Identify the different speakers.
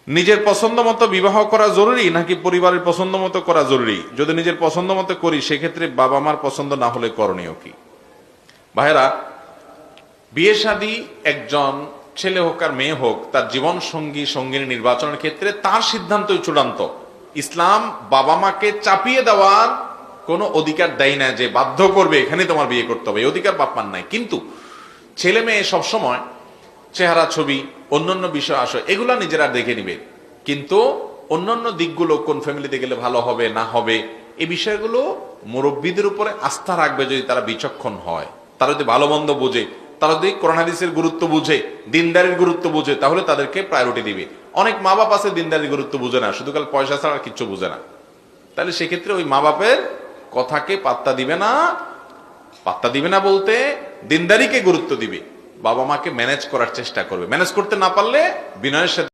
Speaker 1: নিজের পছন্দ মতো বিবাহ করা জরুরি নাকি পরিবারের পছন্দ মতো করা জরুরি? যদি নিজের পছন্দ মতো করি সেক্ষেত্রে বাবা মার পছন্দ না হলে করণীয় কি? ভাইরা, বিয়ে শাদী একজন ছেলে হোক আর মেয়ে হোক তার জীবন সঙ্গী সঙ্গিনী নির্বাচনের ক্ষেত্রে তার সিদ্ধান্তই চূড়ান্ত। ইসলাম বাবা মাকে চাপিয়ে দেওয়ার কোনো অধিকার দেয় না যে বাধ্য করবে এখানে তোমার বিয়ে করতে হবে, এই অধিকার বাপ মার নাই। কিন্তু ছেলে মেয়ে সবসময় চেহারা, ছবি, অন্যান্য বিষয় আসো এগুলা নিজেরা দেখে নিবে, কিন্তু অন্যান্য দিকগুলো কোন ফ্যামিলিতে গেলে ভালো হবে না হবে এই বিষয়গুলো মুরব্বীদের উপরে আস্থা রাখবে। যদি তারা বিচক্ষণ হয়, তারা যদি ভালো মন্দ বোঝে, তারা যদি কোরআন হাদিসের গুরুত্ব বুঝে, দিনদারির গুরুত্ব বুঝে, তাহলে তাদেরকে প্রায়োরিটি দিবে। অনেক মা বাপ আছে দিনদারির গুরুত্ব বুঝে না, শুধু কাল পয়সা ছাড়া কিচ্ছু বুঝে না। তাহলে সেক্ষেত্রে ওই মা বাপের কথাকে পাত্তা দিবে না। পাত্তা দিবে না বলতে দিনদারিকে গুরুত্ব দিবে, বাবা মাকে ম্যানেজ করার চেষ্টা করবে। ম্যানেজ করতে না পারলে বিনয়ের সাথে